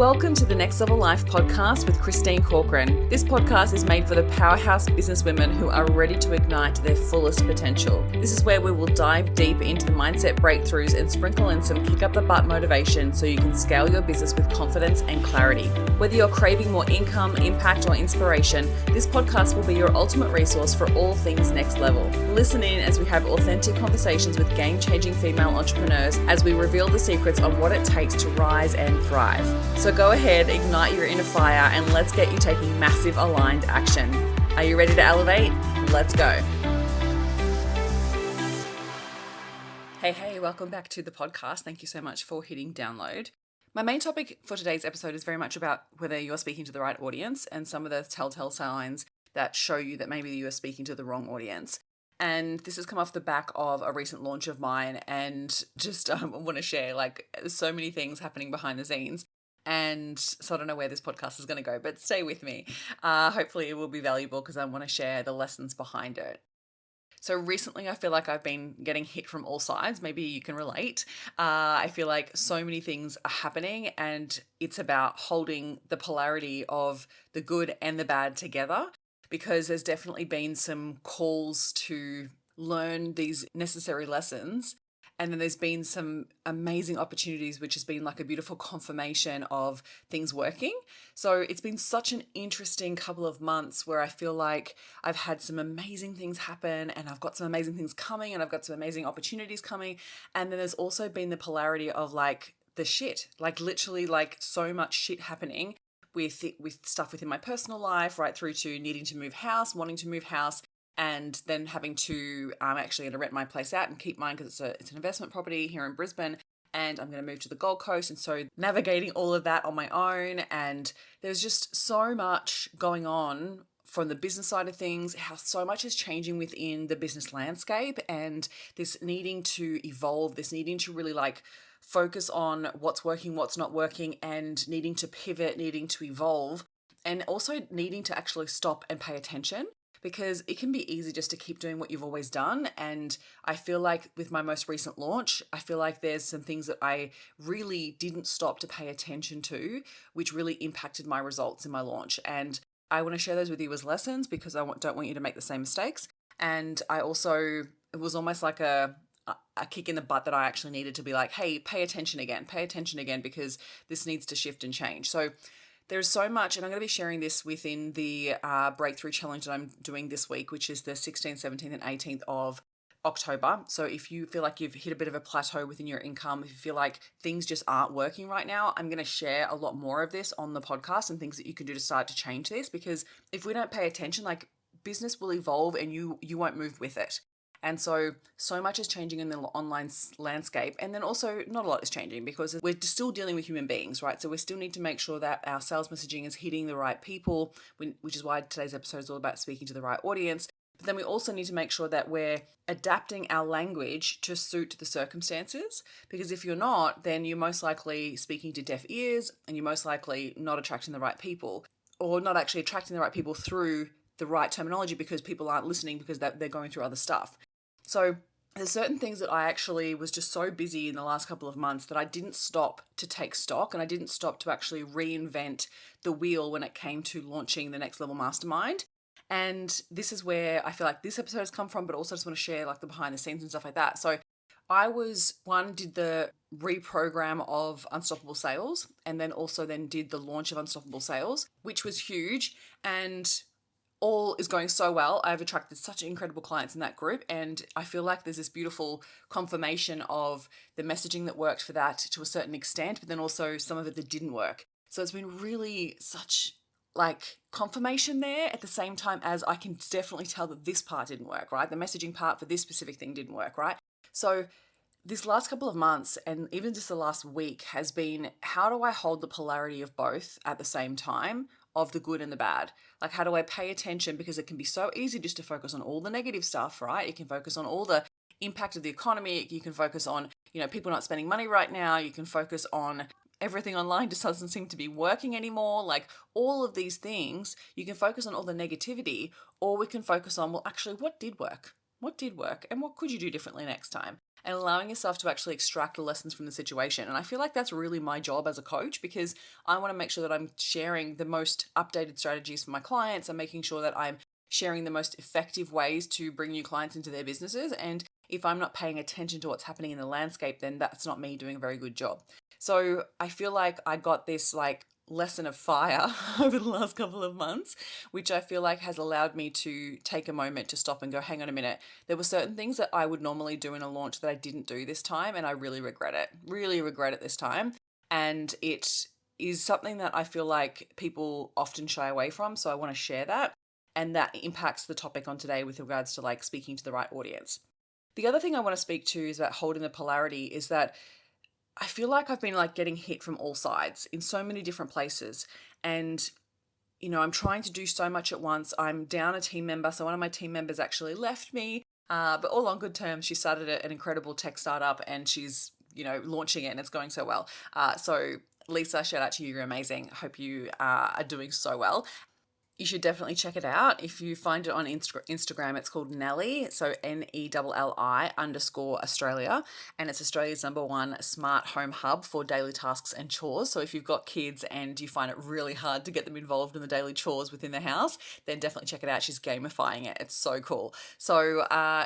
Welcome to the Next Level Life podcast with Christine Corcoran. This podcast is made for the powerhouse businesswomen who are ready to ignite their fullest potential. This is where we will dive deep into the mindset breakthroughs and sprinkle in some kick up the butt motivation so you can scale your business with confidence and clarity. Whether you're craving more income, impact, or inspiration, this podcast will be your ultimate resource for all things next level. Listen in as we have authentic conversations with game-changing female entrepreneurs as we reveal the secrets on what it takes to rise and thrive. So go ahead, ignite your inner fire, and let's get you taking massive aligned action. Are you ready to elevate? Let's go. Hey, welcome back to the podcast. Thank you so much for hitting download. My main topic for today's episode is very much about whether you're speaking to the right audience and some of the telltale signs that show you that maybe you are speaking to the wrong audience. And this has come off the back of a recent launch of mine, and just want to share, there's so many things happening behind the scenes. And so I don't know where this podcast is going to go, but stay with me. Hopefully it will be valuable because I want to share the lessons behind it. So recently I feel like I've been getting hit from all sides. Maybe you can relate. I feel like so many things are happening, and it's about holding the polarity of the good and the bad together, because there's definitely been some calls to learn these necessary lessons. And then there's been some amazing opportunities, which has been like a beautiful confirmation of things working. So it's been such an interesting couple of months where I feel like I've had some amazing things happen, and I've got some amazing things coming, and I've got some amazing opportunities coming. And then there's also been the polarity of the shit, literally so much shit happening with stuff within my personal life, right through to needing to move house, wanting to move house, and then having to, I'm actually going to rent my place out and keep mine because it's an investment property here in Brisbane, and I'm going to move to the Gold Coast. And so navigating all of that on my own, and there's just so much going on from the business side of things, how so much is changing within the business landscape, and this needing to evolve, this needing to really focus on what's working, what's not working, and needing to pivot, needing to evolve, and also needing to actually stop and pay attention. Because it can be easy just to keep doing what you've always done. And I feel like with my most recent launch, I feel like there's some things that I really didn't stop to pay attention to, which really impacted my results in my launch. And I want to share those with you as lessons because I don't want you to make the same mistakes. And I also, it was almost like a kick in the butt that I actually needed to be like, hey, pay attention again, because this needs to shift and change. So there's so much, and I'm going to be sharing this within the Breakthrough Challenge that I'm doing this week, which is the 16th, 17th, and 18th of October. So if you feel like you've hit a bit of a plateau within your income, if you feel like things just aren't working right now, I'm going to share a lot more of this on the podcast and things that you can do to start to change this. Because if we don't pay attention, business will evolve and you won't move with it. And so much is changing in the online landscape. And then also not a lot is changing because we're still dealing with human beings, right? So we still need to make sure that our sales messaging is hitting the right people, which is why today's episode is all about speaking to the right audience. But then we also need to make sure that we're adapting our language to suit the circumstances. Because if you're not, then you're most likely speaking to deaf ears, and you're most likely not attracting the right people, or not actually attracting the right people through the right terminology because people aren't listening because they're going through other stuff. So there's certain things that I actually was just so busy in the last couple of months that I didn't stop to take stock, and I didn't stop to actually reinvent the wheel when it came to launching the Next Level Mastermind. And this is where I feel like this episode has come from, but also just want to share the behind the scenes and stuff like that. So I did the reprogram of Unstoppable Sales, and then did the launch of Unstoppable Sales, which was huge. And all is going so well. I've attracted such incredible clients in that group, and I feel like there's this beautiful confirmation of the messaging that worked for that to a certain extent, but then also some of it that didn't work. So it's been really such confirmation there at the same time as I can definitely tell that this part didn't work, right? The messaging part for this specific thing didn't work, right? So this last couple of months, and even just the last week, has been how do I hold the polarity of both at the same time, of the good and the bad? How do I pay attention? Because it can be so easy just to focus on all the negative stuff, right? You can focus on all the impact of the economy. You can focus on, people not spending money right now. You can focus on everything online just doesn't seem to be working anymore. All of these things, you can focus on all the negativity, or we can focus on, well, actually, what did work? what did work, and what could you do differently next time? And allowing yourself to actually extract the lessons from the situation. And I feel like that's really my job as a coach, because I want to make sure that I'm sharing the most updated strategies for my clients. I'm making sure that I'm sharing the most effective ways to bring new clients into their businesses. And if I'm not paying attention to what's happening in the landscape, then that's not me doing a very good job. So I feel like I got this like lesson of fire over the last couple of months, which I feel like has allowed me to take a moment to stop and go, hang on a minute. There were certain things that I would normally do in a launch that I didn't do this time, and I really regret it. Really regret it this time. And it is something that I feel like people often shy away from. So I want to share that. And that impacts the topic on today with regards to like speaking to the right audience. The other thing I want to speak to is about holding the polarity, is that I feel like I've been like getting hit from all sides in so many different places. And, I'm trying to do so much at once. I'm down a team member. So one of my team members actually left me, but all on good terms. She started an incredible tech startup, and she's, launching it, and it's going so well. So Lisa, shout out to you. You're amazing. Hope you are doing so well. You should definitely check it out. If you find it on Instagram, it's called Nelly, so NELLI_Australia, and it's Australia's #1 smart home hub for daily tasks and chores. So if you've got kids and you find it really hard to get them involved in the daily chores within the house, then definitely check it out. She's gamifying it. It's so cool. So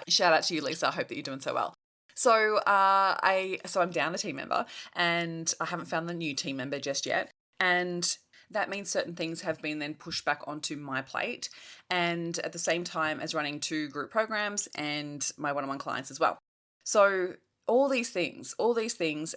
shout out to you, Lisa. I hope that you're doing so well. So I'm down a team member, and I haven't found the new team member just yet. And that means certain things have been then pushed back onto my plate, and at the same time as running 2 group programs and my one-on-one clients as well. So all these things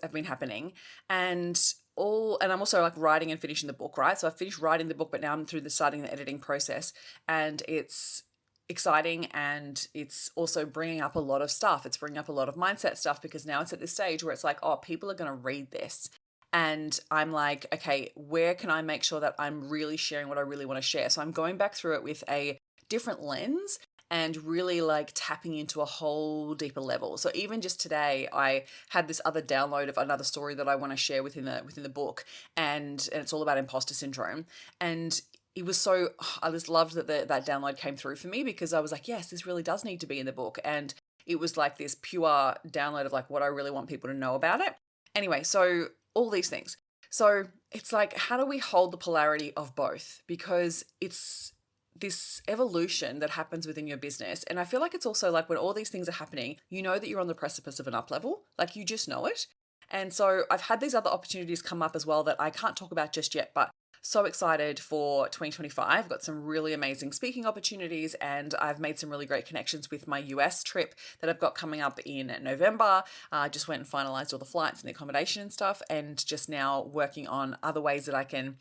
have been happening, and I'm also like writing and finishing the book, right? So I finished writing the book, but now I'm through starting the editing process, and it's exciting, and it's also bringing up a lot of stuff. It's bringing up a lot of mindset stuff, because now it's at this stage where it's like, oh, people are going to read this. And I'm like, okay, where can I make sure that I'm really sharing what I really want to share? So I'm going back through it with a different lens and really like tapping into a whole deeper level. So even just today, I had this other download of another story that I want to share within the book, and it's all about imposter syndrome. And it was so, I just loved that that download came through for me, because I was like, yes, this really does need to be in the book. And it was like this pure download of like what I really want people to know about it. Anyway, so all these things. So it's like, how do we hold the polarity of both? Because it's this evolution that happens within your business. And I feel like it's also like when all these things are happening, you know that you're on the precipice of an up level, like you just know it. And so I've had these other opportunities come up as well that I can't talk about just yet, but so excited for 2025. I've got some really amazing speaking opportunities, and I've made some really great connections with my US trip that I've got coming up in November. I just went and finalized all the flights and the accommodation and stuff, and just now working on other ways that I can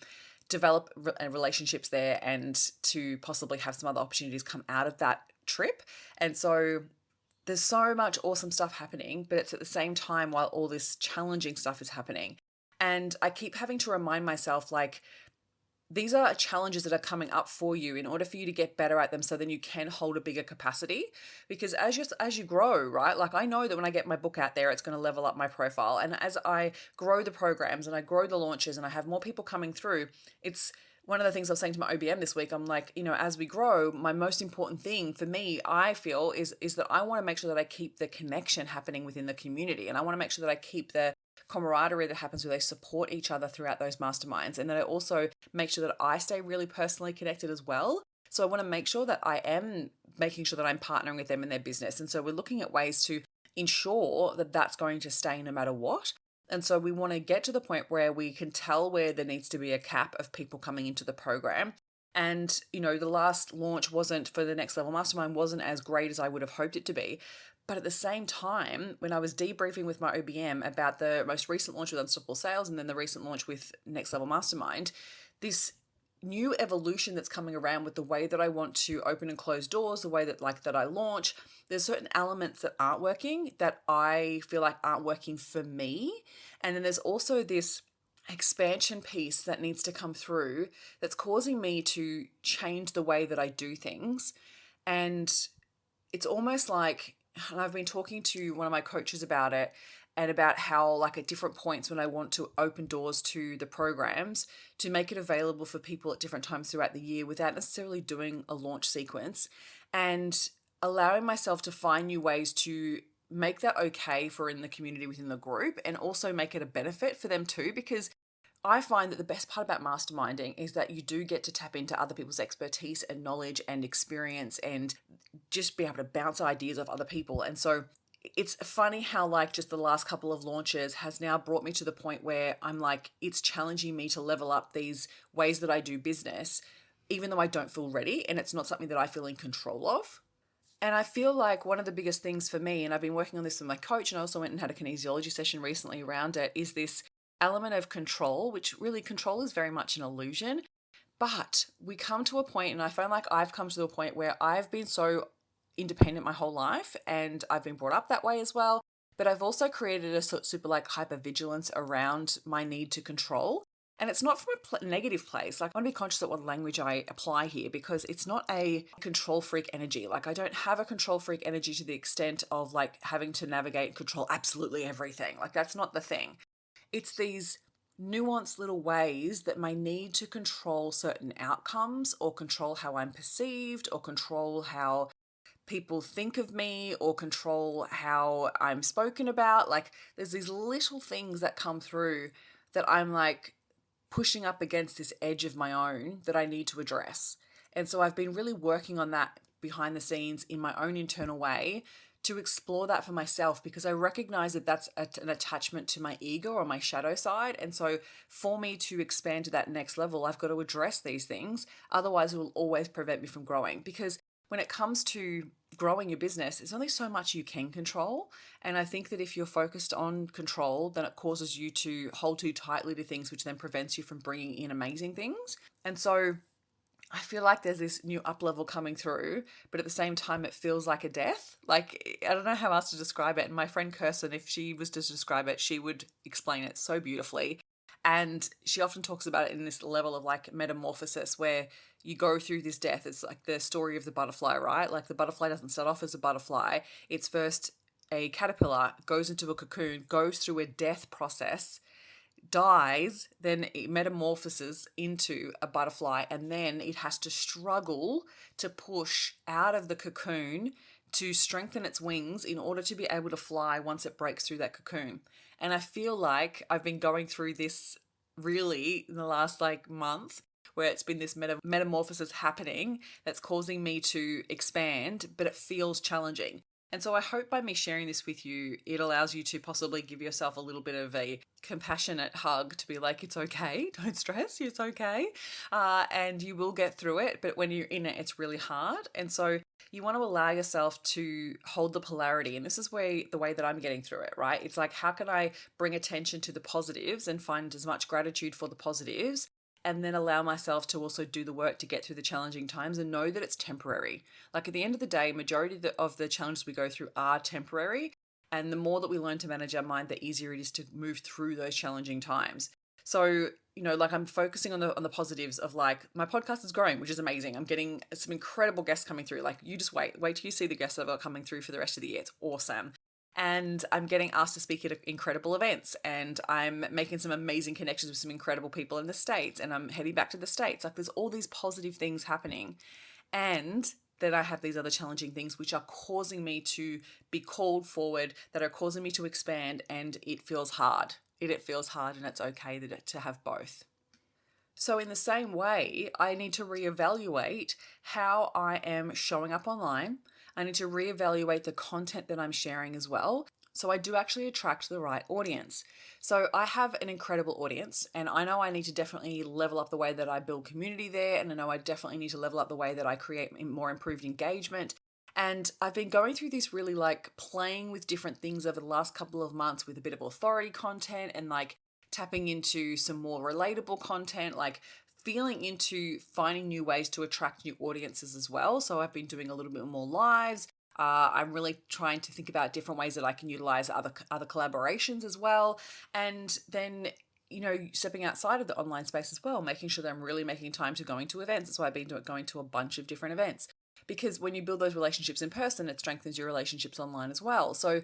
develop relationships there, and to possibly have some other opportunities come out of that trip. And so there's so much awesome stuff happening, but it's at the same time while all this challenging stuff is happening. And I keep having to remind myself, like, these are challenges that are coming up for you in order for you to get better at them, so then you can hold a bigger capacity. Because as you grow, right? Like, I know that when I get my book out there, it's going to level up my profile. And as I grow the programs and I grow the launches and I have more people coming through, it's one of the things I was saying to my OBM this week. I'm like, as we grow, my most important thing for me, I feel, is that I want to make sure that I keep the connection happening within the community. And I want to make sure that I keep the camaraderie that happens where they support each other throughout those masterminds, and that I also make sure that I stay really personally connected as well. So I want to make sure that I am making sure that I'm partnering with them in their business. And so we're looking at ways to ensure that that's going to stay no matter what. And so we want to get to the point where we can tell where there needs to be a cap of people coming into the program. And, the last launch wasn't, for the Next Level Mastermind, wasn't as great as I would have hoped it to be. But at the same time, when I was debriefing with my OBM about the most recent launch with Unstoppable Sales and then the recent launch with Next Level Mastermind, this new evolution that's coming around with the way that I want to open and close doors, the way that I launch, there's certain elements that aren't working, that I feel like aren't working for me. And then there's also this expansion piece that needs to come through that's causing me to change the way that I do things. And it's almost like, and I've been talking to one of my coaches about it, and about how, like, at different points when I want to open doors to the programs, to make it available for people at different times throughout the year without necessarily doing a launch sequence. And allowing myself to find new ways to make that okay for in the community within the group and also make it a benefit for them too. Because I find that the best part about masterminding is that you do get to tap into other people's expertise and knowledge and experience and just be able to bounce ideas off other people. And so it's funny how like just the last couple of launches has now brought me to the point where I'm like, it's challenging me to level up these ways that I do business, even though I don't feel ready and it's not something that I feel in control of. And I feel like one of the biggest things for me, and I've been working on this with my coach, and I also went and had a kinesiology session recently around it, is this element of control, which really control is very much an illusion. But we come to a point, and I find like I've come to a point where I've been so independent my whole life, and I've been brought up that way as well. But I've also created a super like hypervigilance around my need to control. And it's not from a negative place. Like, I want to be conscious of what language I apply here because it's not a control freak energy. Like, I don't have a control freak energy to the extent of like having to navigate and control absolutely everything. Like, that's not the thing. It's these nuanced little ways that my need to control certain outcomes or control how I'm perceived or control how people think of me or control how I'm spoken about. Like, there's these little things that come through that I'm like pushing up against this edge of my own that I need to address. And so I've been really working on that behind the scenes in my own internal way to explore that for myself because I recognize that that's an attachment to my ego or my shadow side. And so for me to expand to that next level, I've got to address these things. Otherwise, it will always prevent me from growing because when it comes to growing your business, there's only so much you can control. And I think that if you're focused on control, then it causes you to hold too tightly to things, which then prevents you from bringing in amazing things. And so I feel like there's this new up level coming through, but at the same time, it feels like a death. Like, I don't know how else to describe it. And my friend Kirsten, if she was to describe it, she would explain it so beautifully. And she often talks about it in this level of like metamorphosis where you go through this death. It's like the story of the butterfly, right? Like the butterfly doesn't start off as a butterfly. It's first a caterpillar, goes into a cocoon, goes through a death process, dies, then it metamorphoses into a butterfly, and then it has to struggle to push out of the cocoon to strengthen its wings in order to be able to fly once it breaks through that cocoon. And I feel like I've been going through this really in the last like month where it's been this metamorphosis happening that's causing me to expand, but it feels challenging. And so I hope by me sharing this with you, it allows you to possibly give yourself a little bit of a compassionate hug to be like, it's okay, don't stress, it's okay. And you will get through it. But when you're in it, it's really hard. And so you want to allow yourself to hold the polarity. And this is where the way that I'm getting through it, right? It's like, how can I bring attention to the positives and find as much gratitude for the positives? And then allow myself to also do the work to get through the challenging times and know that it's temporary. Like at the end of the day, majority of the challenges we go through are temporary. And the more that we learn to manage our mind, the easier it is to move through those challenging times. So, like I'm focusing on the positives of like my podcast is growing, which is amazing. I'm getting some incredible guests coming through. Like you just wait till you see the guests that are coming through for the rest of the year. It's awesome. And I'm getting asked to speak at incredible events, and I'm making some amazing connections with some incredible people in the States, and I'm heading back to the States. Like there's all these positive things happening. And then I have these other challenging things which are causing me to be called forward, that are causing me to expand, and it feels hard. It feels hard, and it's okay to have both. So in the same way, I need to reevaluate how I am showing up online. I need to reevaluate the content that I'm sharing as well. So I do actually attract the right audience. So I have an incredible audience, and I know I need to definitely level up the way that I build community there. And I know I definitely need to level up the way that I create more improved engagement. And I've been going through this really like playing with different things over the last couple of months with a bit of authority content and like tapping into some more relatable content, like feeling into finding new ways to attract new audiences as well. So I've been doing a little bit more lives. I'm really trying to think about different ways that I can utilize other collaborations as well. And then stepping outside of the online space as well, making sure that I'm really making time to going to events. That's why I've been going to a bunch of different events. Because when you build those relationships in person, it strengthens your relationships online as well. So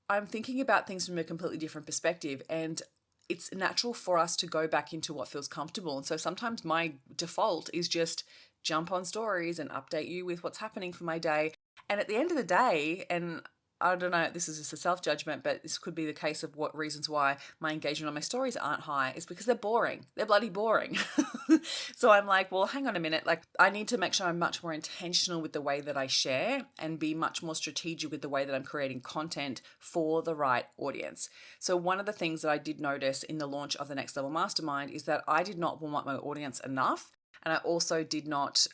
I'm thinking about things from a completely different perspective, and it's natural for us to go back into what feels comfortable. And so sometimes my default is just jump on stories and update you with what's happening for my day. And at the end of the day, and I don't know, this is just a self-judgment, but this could be the case of what reasons why my engagement on my stories aren't high is because they're boring. They're bloody boring. So I'm like, well, hang on a minute. Like, I need to make sure I'm much more intentional with the way that I share and be much more strategic with the way that I'm creating content for the right audience. So one of the things that I did notice in the launch of the Next Level Mastermind is that I did not warm up my audience enough. And I also did not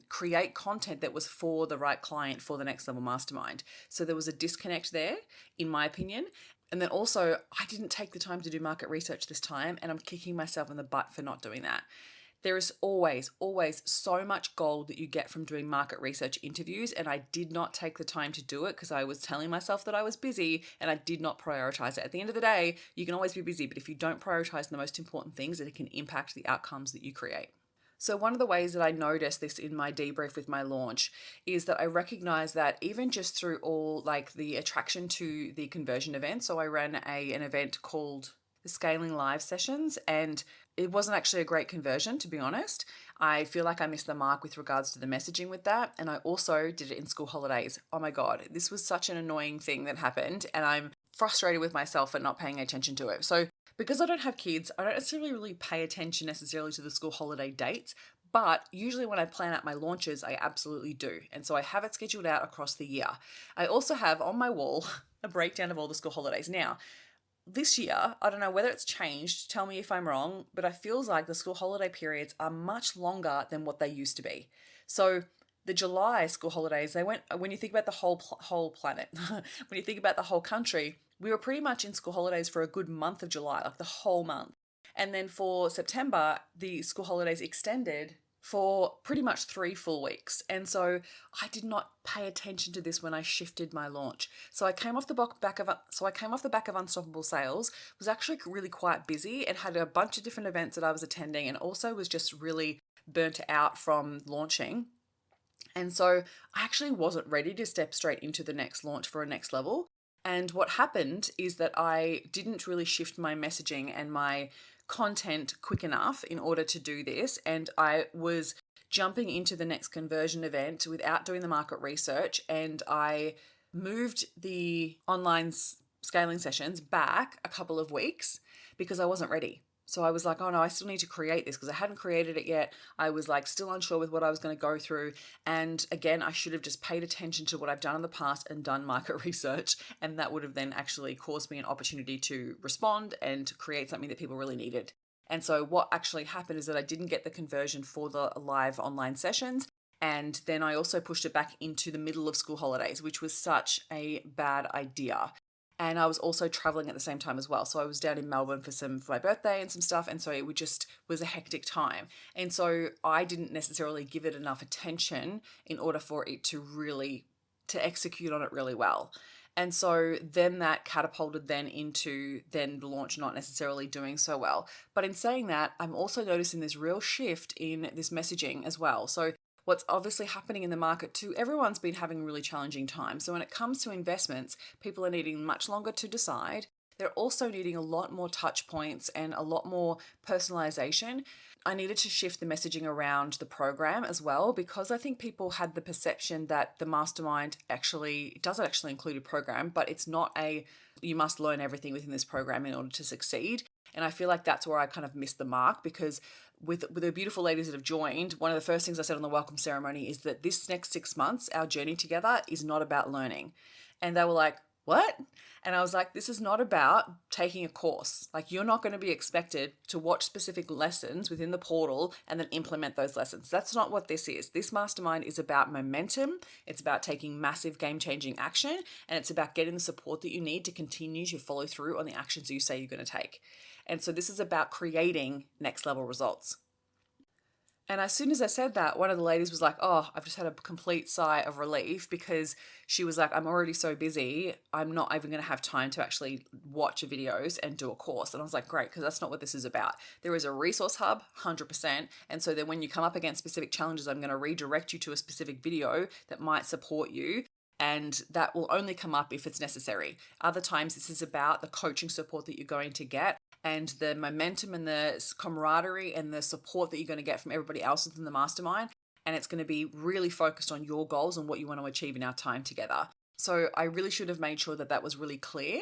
create content that was for the right client for the Next Level Mastermind. So there was a disconnect there, in my opinion. And then also, I didn't take the time to do market research this time, and I'm kicking myself in the butt for not doing that. There is always, always so much gold that you get from doing market research interviews, and I did not take the time to do it because I was telling myself that I was busy and I did not prioritize it. At the end of the day, you can always be busy, but if you don't prioritize the most important things, it can impact the outcomes that you create. So one of the ways that I noticed this in my debrief with my launch is that I recognize that even just through all like the attraction to the conversion event. So I ran an event called the Scaling Live Sessions, and it wasn't actually a great conversion, to be honest. I feel like I missed the mark with regards to the messaging with that. And I also did it in school holidays. Oh my God, this was such an annoying thing that happened. And I'm frustrated with myself for not paying attention to it. So because I don't have kids, I don't necessarily really pay attention necessarily to the school holiday dates, but usually when I plan out my launches, I absolutely do. And so I have it scheduled out across the year. I also have on my wall a breakdown of all the school holidays. Now, this year, I don't know whether it's changed, tell me if I'm wrong, but it feels like the school holiday periods are much longer than what they used to be. So the July school holidays, they went, when you think about the whole planet, when you think about the whole country, we were pretty much in school holidays for a good month of July, like the whole month. And then for September, the school holidays extended for pretty much 3 full weeks. And so I did not pay attention to this when I shifted my launch. So I came off the back of Unstoppable Sales, was actually really quite busy and had a bunch of different events that I was attending, and also was just really burnt out from launching. And so I actually wasn't ready to step straight into the next launch for a next level. And what happened is that I didn't really shift my messaging and my content quick enough in order to do this. And I was jumping into the next conversion event without doing the market research. And I moved the online scaling sessions back a couple of weeks because I wasn't ready. So I was like, oh no, I still need to create this because I hadn't created it yet. I was like still unsure with what I was going to go through. And again, I should have just paid attention to what I've done in the past and done market research. And that would have then actually caused me an opportunity to respond and to create something that people really needed. And so what actually happened is that I didn't get the conversion for the live online sessions. And then I also pushed it back into the middle of school holidays, which was such a bad idea. And I was also traveling at the same time as well. So I was down in Melbourne for my birthday and some stuff. And so it just was a hectic time. And so I didn't necessarily give it enough attention in order for it to execute on it really well. And so then that catapulted then into then the launch not necessarily doing so well. But in saying that, I'm also noticing this real shift in this messaging as well. So what's obviously happening in the market too, everyone's been having really challenging times. So when it comes to investments, people are needing much longer to decide. They're also needing a lot more touch points and a lot more personalization. I needed to shift the messaging around the program as well, because I think people had the perception that the mastermind doesn't actually include a program, but it's not you must learn everything within this program in order to succeed. And I feel like that's where I kind of missed the mark, because with the beautiful ladies that have joined, one of the first things I said on the welcome ceremony is that this next 6 months, our journey together is not about learning. And they were like, what? And I was like, this is not about taking a course. Like, you're not going to be expected to watch specific lessons within the portal and then implement those lessons. That's not what this is. This mastermind is about momentum. It's about taking massive game-changing action, and it's about getting the support that you need to continue to follow through on the actions you say you're going to take. And so this is about creating next level results. And as soon as I said that, one of the ladies was like, oh, I've just had a complete sigh of relief, because she was like, I'm already so busy. I'm not even going to have time to actually watch videos and do a course. And I was like, great, because that's not what this is about. There is a resource hub, 100%. And so then when you come up against specific challenges, I'm going to redirect you to a specific video that might support you. And that will only come up if it's necessary. Other times, this is about the coaching support that you're going to get, and the momentum and the camaraderie and the support that you're going to get from everybody else within the mastermind. and it's going to be really focused on your goals and what you want to achieve in our time together. So I really should have made sure that that was really clear.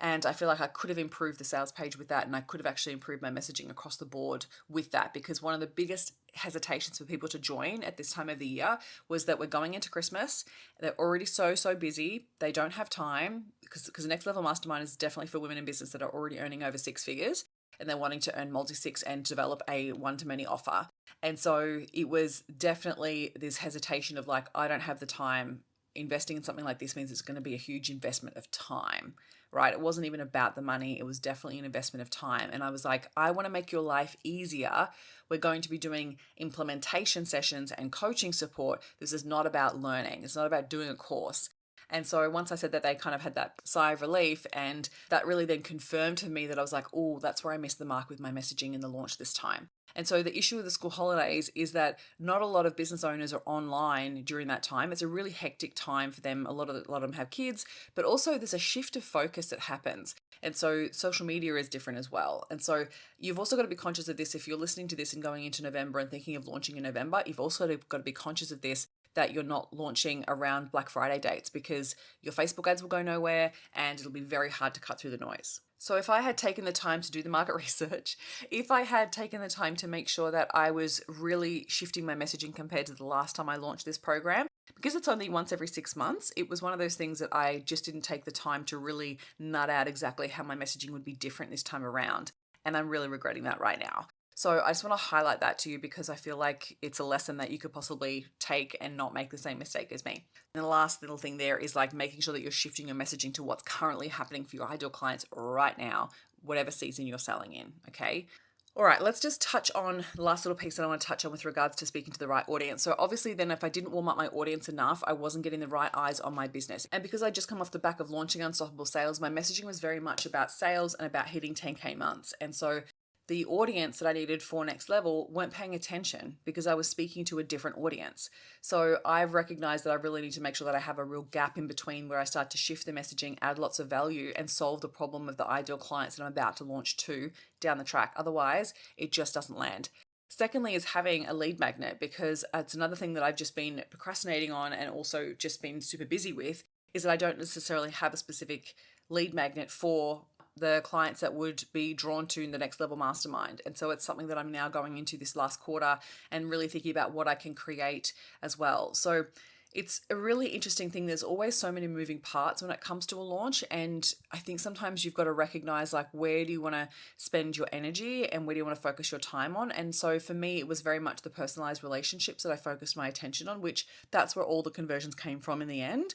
And I feel like I could have improved the sales page with that, and I could have actually improved my messaging across the board with that, because one of the biggest hesitations for people to join at this time of the year was that we're going into Christmas. They're already so busy. They don't have time, because the Next Level Mastermind is definitely for women in business that are already earning over six figures, and they're wanting to earn multi-six and develop a one-to-many offer. And so it was definitely this hesitation of like, I don't have the time. Investing in something like this means it's going to be a huge investment of time, right? It wasn't even about the money. It was definitely an investment of time. And I was like, I want to make your life easier. We're going to be doing implementation sessions and coaching support. This is not about learning. It's not about doing a course. And so once I said that, they kind of had that sigh of relief, and that really then confirmed to me that I was like, oh, that's where I missed the mark with my messaging in the launch this time. And so the issue with the school holidays is that not a lot of business owners are online during that time. It's a really hectic time for them. A lot of them have kids, but also there's a shift of focus that happens. And so social media is different as well. And so you've also got to be conscious of this. If you're listening to this and going into November and thinking of launching in November, you've also got to be conscious of this, that you're not launching around Black Friday dates, because your Facebook ads will go nowhere and it'll be very hard to cut through the noise. So if I had taken the time to do the market research, if I had taken the time to make sure that I was really shifting my messaging compared to the last time I launched this program, because it's only once every 6 months, it was one of those things that I just didn't take the time to really nut out exactly how my messaging would be different this time around. And I'm really regretting that right now. So I just want to highlight that to you, because I feel like it's a lesson that you could possibly take and not make the same mistake as me. And the last little thing there is like making sure that you're shifting your messaging to what's currently happening for your ideal clients right now, whatever season you're selling in, okay? All right, let's just touch on the last little piece that I want to touch on with regards to speaking to the right audience. So obviously then if I didn't warm up my audience enough, I wasn't getting the right eyes on my business. And because I just come off the back of launching Unstoppable Sales, my messaging was very much about sales and about hitting 10K months. And so the audience that I needed for Next Level weren't paying attention because I was speaking to a different audience. So I've recognized that I really need to make sure that I have a real gap in between where I start to shift the messaging, add lots of value, and solve the problem of the ideal clients that I'm about to launch to down the track. Otherwise, it just doesn't land. Secondly is having a lead magnet, because it's another thing that I've just been procrastinating on and also just been super busy with, is that I don't necessarily have a specific lead magnet for the clients that would be drawn to the Next Level Mastermind. And so it's something that I'm now going into this last quarter and really thinking about what I can create as well. So it's a really interesting thing. There's always so many moving parts when it comes to a launch. And I think sometimes you've got to recognize like, where do you want to spend your energy and where do you want to focus your time on? And so for me, it was very much the personalized relationships that I focused my attention on, which that's where all the conversions came from in the end.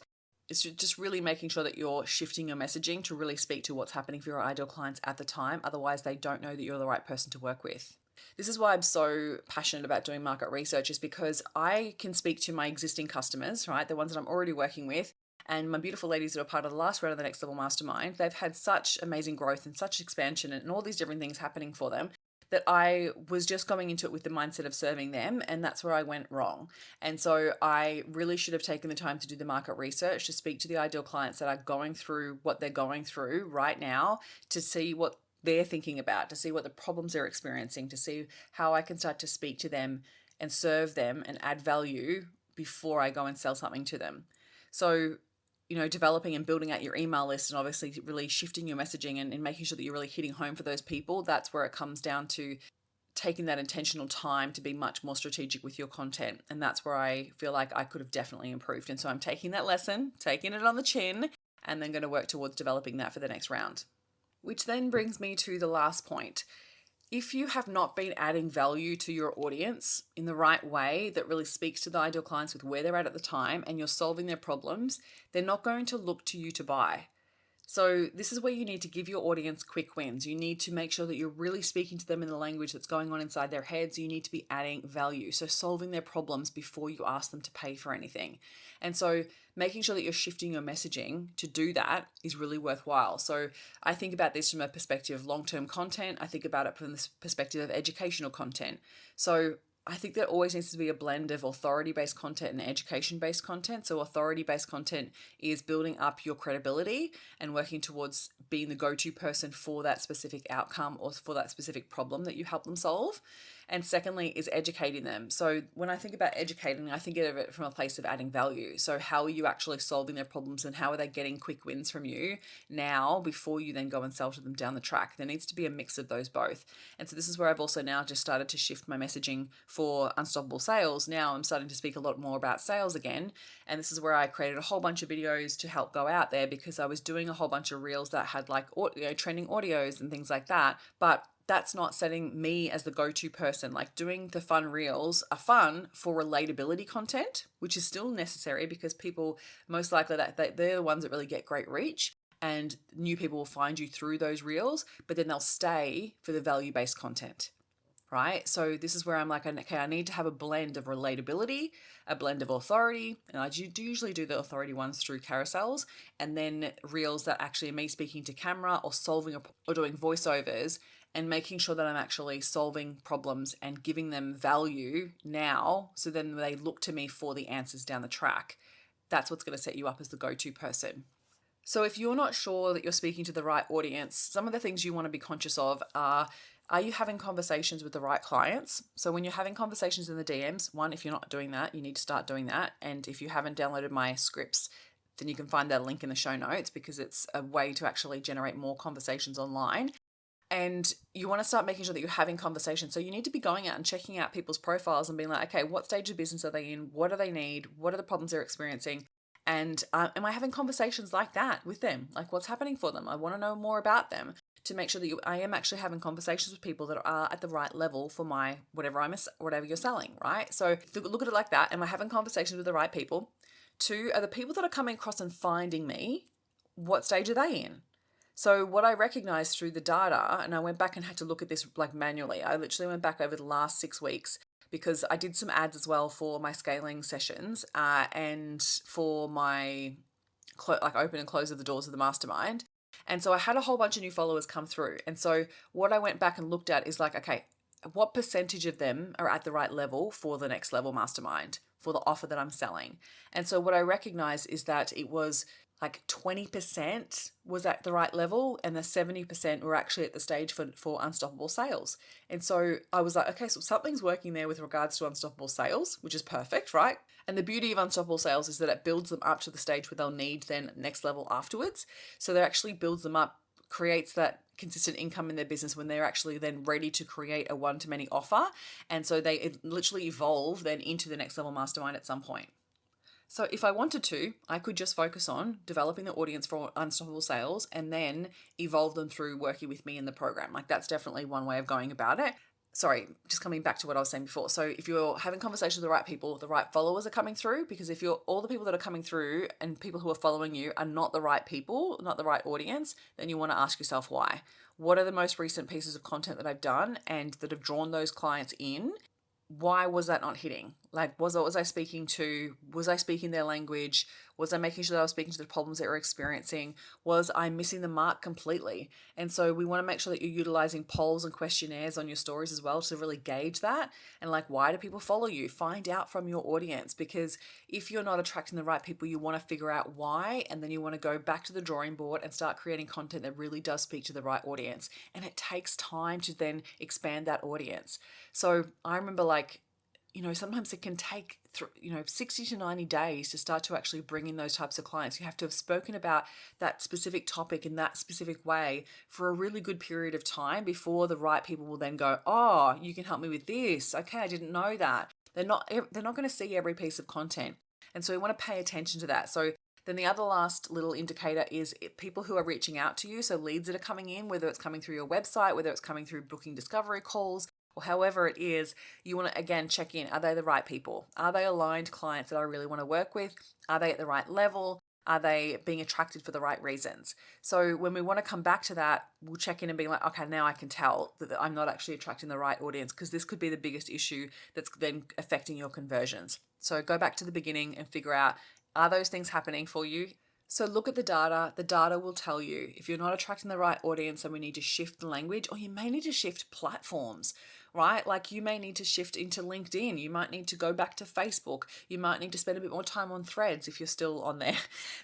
It's just really making sure that you're shifting your messaging to really speak to what's happening for your ideal clients at the time. Otherwise, they don't know that you're the right person to work with. This is why I'm so passionate about doing market research, is because I can speak to my existing customers, right? The ones that I'm already working with, and my beautiful ladies that are part of the last round of the Next Level Mastermind. They've had such amazing growth and such expansion and all these different things happening for them, that I was just going into it with the mindset of serving them, and that's where I went wrong. And so I really should have taken the time to do the market research, to speak to the ideal clients that are going through what they're going through right now, to see what they're thinking about, to see what the problems they're experiencing, to see how I can start to speak to them and serve them and add value before I go and sell something to them. So developing and building out your email list, and obviously really shifting your messaging and making sure that you're really hitting home for those people. That's where it comes down to taking that intentional time to be much more strategic with your content. And that's where I feel like I could have definitely improved. And so I'm taking that lesson, taking it on the chin, and then going to work towards developing that for the next round. Which then brings me to the last point. If you have not been adding value to your audience in the right way that really speaks to the ideal clients with where they're at the time, and you're solving their problems, they're not going to look to you to buy. So this is where you need to give your audience quick wins. You need to make sure that you're really speaking to them in the language that's going on inside their heads. You need to be adding value. So solving their problems before you ask them to pay for anything. And so making sure that you're shifting your messaging to do that is really worthwhile. So I think about this from a perspective of long-term content. I think about it from the perspective of educational content. So I think there always needs to be a blend of authority-based content and education-based content. So authority-based content is building up your credibility and working towards being the go-to person for that specific outcome or for that specific problem that you help them solve. And secondly is educating them. So when I think about educating, I think of it from a place of adding value. So how are you actually solving their problems and how are they getting quick wins from you now before you then go and sell to them down the track? There needs to be a mix of those both. And so this is where I've also now just started to shift my messaging for Unstoppable Sales. Now I'm starting to speak a lot more about sales again. And this is where I created a whole bunch of videos to help go out there because I was doing a whole bunch of reels that had like trending audios and things like that. But that's not setting me as the go-to person. Like doing the fun reels are fun for relatability content, which is still necessary because people most likely that they're the ones that really get great reach and new people will find you through those reels, but then they'll stay for the value-based content. Right? So this is where I'm like, okay, I need to have a blend of relatability, a blend of authority, and I do usually do the authority ones through carousels, and then reels that actually are me speaking to camera or solving or doing voiceovers and making sure that I'm actually solving problems and giving them value now, so then they look to me for the answers down the track. That's what's going to set you up as the go-to person. So if you're not sure that you're speaking to the right audience, some of the things you want to be conscious of are you having conversations with the right clients? So when you're having conversations in the DMs, one, if you're not doing that, you need to start doing that. And if you haven't downloaded my scripts, then you can find that link in the show notes because it's a way to actually generate more conversations online. And you want to start making sure that you're having conversations. So you need to be going out and checking out people's profiles and being like, okay, what stage of business are they in? What do they need? What are the problems they're experiencing? And am I having conversations like that with them? Like what's happening for them? I want to know more about them to make sure that I am actually having conversations with people that are at the right level for my whatever you're selling, right? So look at it like that. Am I having conversations with the right people? Two, are the people that are coming across and finding me, what stage are they in? So what I recognized through the data, and I went back and had to look at this like manually. I literally went back over the last 6 weeks because I did some ads as well for my scaling sessions and for my open and close of the doors of the mastermind. And so I had a whole bunch of new followers come through. And so what I went back and looked at is like, okay, what percentage of them are at the right level for the next level mastermind, for the offer that I'm selling? And so what I recognized is that it was like 20% was at the right level and the 70% were actually at the stage for Unstoppable Sales. And so I was like, okay, so something's working there with regards to Unstoppable Sales, which is perfect, right? And the beauty of Unstoppable Sales is that it builds them up to the stage where they'll need then next level afterwards. So that actually builds them up, creates that consistent income in their business when they're actually then ready to create a one-to-many offer. And so they literally evolve then into the next level mastermind at some point. So if I wanted to, I could just focus on developing the audience for Unstoppable Sales and then evolve them through working with me in the program. Like that's definitely one way of going about it. Sorry, just coming back to what I was saying before. So if you're having conversations with the right people, the right followers are coming through, because if you're all the people that are coming through and people who are following you are not the right people, not the right audience, then you want to ask yourself why. What are the most recent pieces of content that I've done and that have drawn those clients in? Why was that not hitting? Like, was I speaking to? Was I speaking their language? Was I making sure that I was speaking to the problems they were experiencing? Was I missing the mark completely? And so we want to make sure that you're utilizing polls and questionnaires on your stories as well to really gauge that. And like, why do people follow you? Find out from your audience, because if you're not attracting the right people, you want to figure out why, and then you want to go back to the drawing board and start creating content that really does speak to the right audience. And it takes time to then expand that audience. So I remember sometimes it can take 60 to 90 days to start to actually bring in those types of clients. You have to have spoken about that specific topic in that specific way for a really good period of time before the right people will then go, oh, you can help me with this. Okay, I didn't know that. They're not going to see every piece of content. And so we want to pay attention to that. So then the other last little indicator is people who are reaching out to you. So leads that are coming in, whether it's coming through your website, whether it's coming through booking discovery calls, or however it is, you want to, again, check in. Are they the right people? Are they aligned clients that I really want to work with? Are they at the right level? Are they being attracted for the right reasons? So when we want to come back to that, we'll check in and be like, okay, now I can tell that I'm not actually attracting the right audience, because this could be the biggest issue that's then affecting your conversions. So go back to the beginning and figure out, are those things happening for you? So look at the data. The data will tell you if you're not attracting the right audience, and we need to shift the language, or you may need to shift platforms. right? Like you may need to shift into LinkedIn. You might need to go back to Facebook. You might need to spend a bit more time on Threads if you're still on there.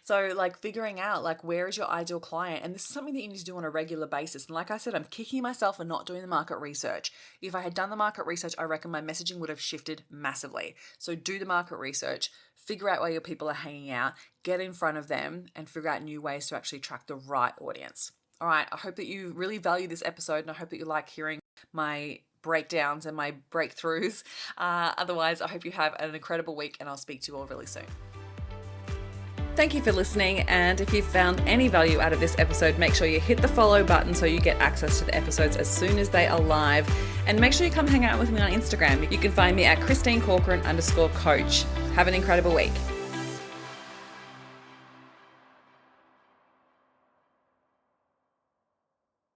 So like figuring out like where is your ideal client? And this is something that you need to do on a regular basis. And like I said, I'm kicking myself for not doing the market research. If I had done the market research, I reckon my messaging would have shifted massively. So do the market research, figure out where your people are hanging out, get in front of them, and figure out new ways to actually attract the right audience. All right, I hope that you really value this episode, and I hope that you like hearing my breakdowns and my breakthroughs. Otherwise, I hope you have an incredible week, and I'll speak to you all really soon. Thank you for listening, and if you found any value out of this episode, make sure you hit the follow button so you get access to the episodes as soon as they are live, and make sure you come hang out with me on Instagram. You can find me at ChristineCorcoran_coach. Have an incredible week.